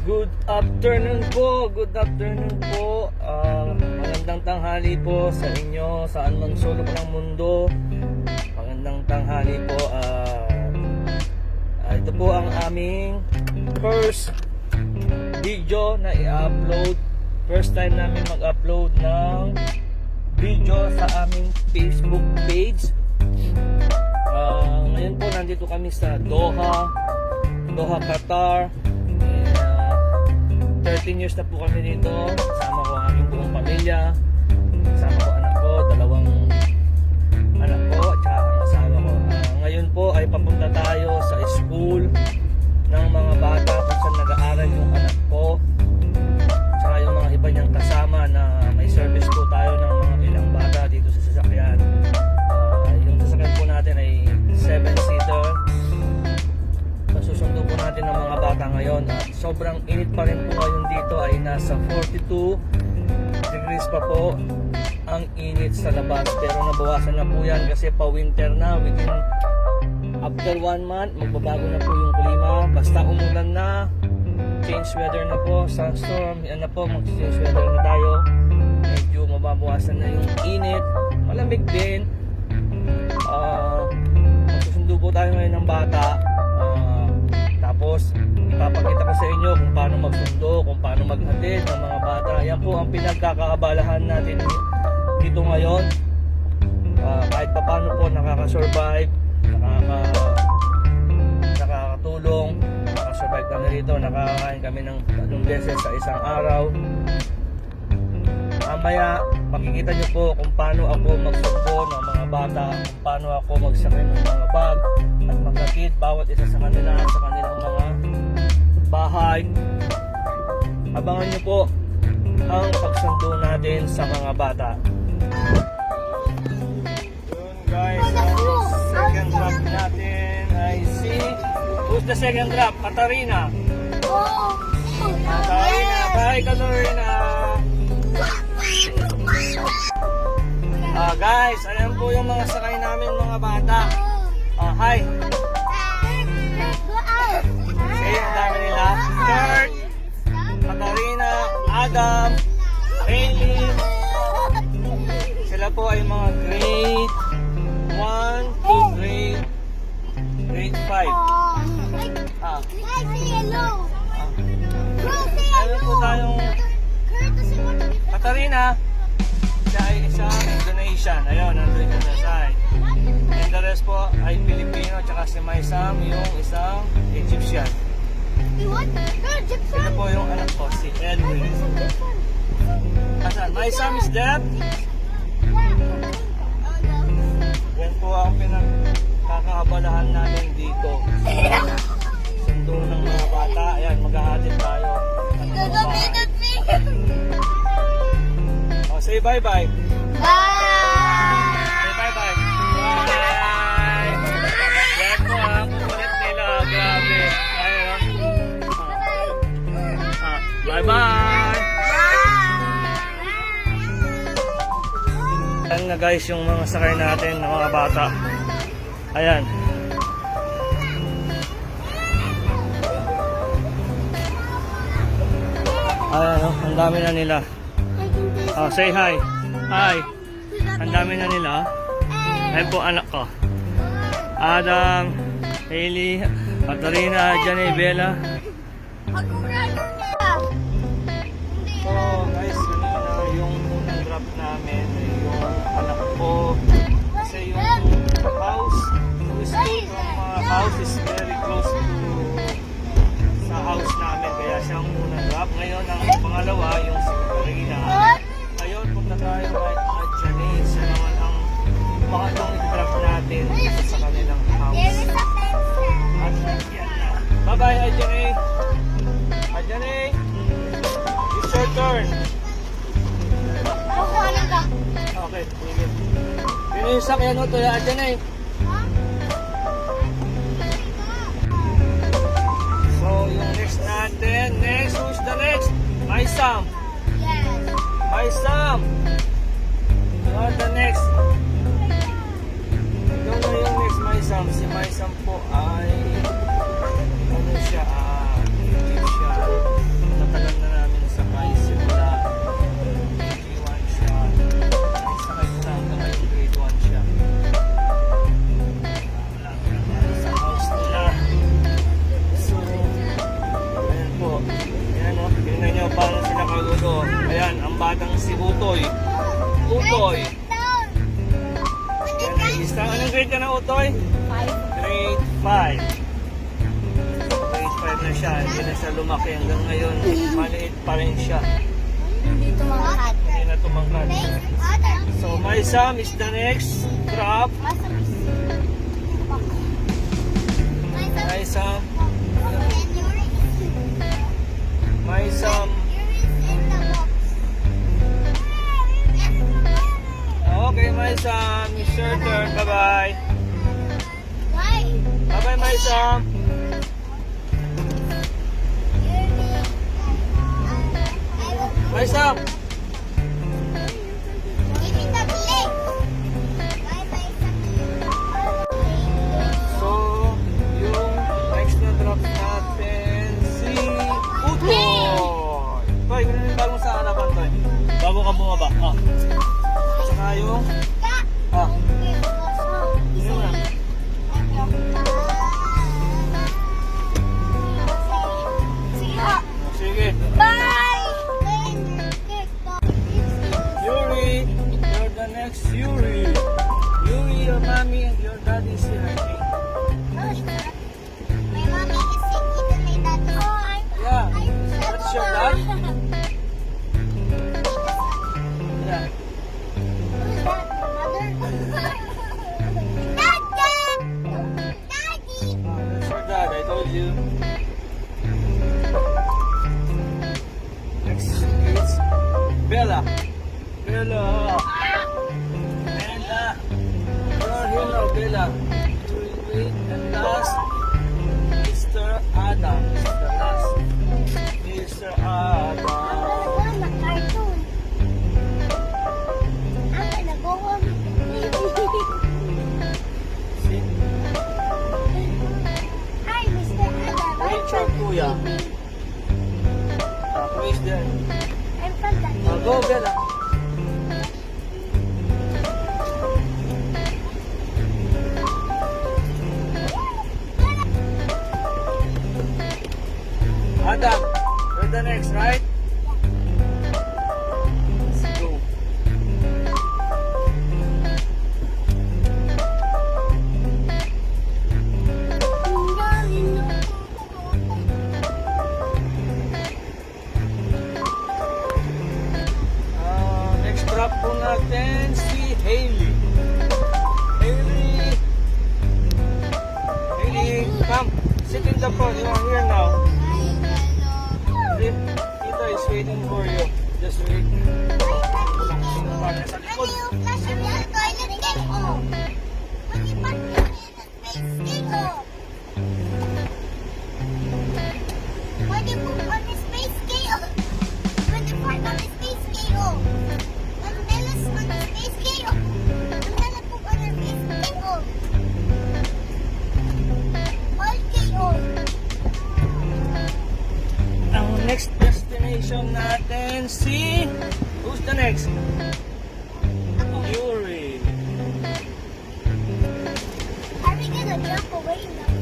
good afternoon po. Good afternoon po. Magandang tanghali po sa inyo, saan man sulok ng mundo. Magandang tanghali po. Ito po ang aming first video na i-upload. First time namin mag-upload ng video sa aming Facebook page. Ngayon po nandito kami sa Doha, Qatar. 13 years na po kami dito. Kasama ko ang aming buong pamilya. Kasama ko anak ko, dalawang anak ko at saka ang asawa ko. Ngayon po ay papunta tayo sa school ng mga bata kung saan nag-aaral yung anak ko. Tsaka yung mga iba niyang kasama na may service po tayo ng mga ilang bata dito sa sasakyan. Yung sasakyan po natin ay 7-seater. Susundo po natin ng mga bata ngayon at sobrang init pa rin po ngayon dito, ay nasa 42 degrees pa po ang init sa labas, pero nabawasan na po yan kasi pa winter na. After 1 month magbabago na po yung klima, basta umulan na, change weather na po, sunstorm, yan na po, mag-change weather na tayo. Medyo mababawasan na yung init, malamig din. Magsusundo po tayo ngayon ng bata. Tapos ipapakita ko sa inyo kung paano magsundo, kung paano maghatid ng mga bata. Yan po ang pinagkakaabalahan natin dito ngayon. Kahit pa paano po nakaka-survive, nakakatulong, nakaka-survive kami dito. Nakakain kami ng 3 beses sa isang araw. Mamaya makikita nyo po kung paano ako magsundo ng mga bata, kung paano ako magsakay ng mga bag at maghatid bawat isa sa kanilang mga bahay. Abangan nyo po ang pagsundo natin sa mga bata. Yun guys, ang second drop natin ay si... Who's the second drop? Katarina. Katarina, bye Katarina. Guys, ayan po yung mga sakay namin mga bata. Hi. Say, ang dami nila. Kurt, Katarina, Adam, Hailey. Sila po ay mga grade 1 to grade 5. Meron po tayong Katarina. Siya ay isang Indonesian. Ayun, nandun siya sa side. And the rest po ay Filipino. Tsaka si Maisam, yung isang Egyptian. Ito po yung anak ko, si Edwin. Asan? Maisam is dead? Yan po ang pinagkakaabalahan namin dito. Sundo ng mga bata. Ayan, maghahatid tayo. Say bye-bye. Bye! Say bye-bye. Bye! Yan po ang kukulit nila. Grabe. Ayun. Bye-bye! Ayan na guys yung mga sakay natin ng mga bata. Ayan. Ayan o, ang dami na nila. Say hi. Hi. Ang dami na nila. Ayun po anak ko. Adam, Hailey, Katarina, Janay, Bella. So guys, kanina yung unang drop namin, yung anak ko. Kasi yung house, house is very close to sa house namin. Kaya siya ang unang drop. Ngayon ang pangalawa, yung si Katarina. Ngayon, punta tayo kay Janay. Siya naman ang pangalawang i-drop natin sa kanilang house. At yan na. Bye-bye, Janay. Janay, it's your turn. Okay, sige. Yun yung sakyan mo to, Janay. So, yung next natin. Next, who's the next? Maisam. Maisam. You are the next. Ikaw na yung next, Maisam. Si Maisam po ay ano siya, Egyptian. Utoy. Utoy. Down. Yan ay isang. Anong grade ka na, Utoy? 5. Grade 5. Grade 5 na siya. Hindi na siya lumaki hanggang ngayon. Maliit pa rin siya. Hindi tumangkat. Hindi na tumangkad. Other. So, my Sam is the next drop. Masamis. My Sam. My Sam. Okay, my Sam. It's your turn. Bye-bye. Bye-bye, my Sam. My Sam. So, yung next na drop natin, si Utoy. Toy, ganun yung bagong sa harapan, Toy. Bago ka bumaba. Ah. Saka yung... Ah. Yun na. Sige. Bye! Yuri, you're the next Yuri. Yuri, your mommy and your daddy is here, I think. My mommy is singing to my daddy. Yeah. That's your dad? Yeah. Who's that? Mother? Daddy! Daddy! Ah, that's your dad, I told you. Next is Bella. Bella. Bella. You're here now, Bella. Wait, and last, Mr. Adam. The last, Mr. Adam. I'm gonna go on the cartoon. I'm gonna go on the TV. See? Hi, Mr. Adam. Wait, your kuya. Who is there? I'm from the Go, Bella. Adam, you're the next, right? Let's go. Next drop po natin si Hailey. Hailey. Hailey, come. Sit in the front. You are here now. Tita is waiting for you. Just wait. Sa likod. Ang next destination natin si... Who's the next? Yuri. Are we gonna jump away now?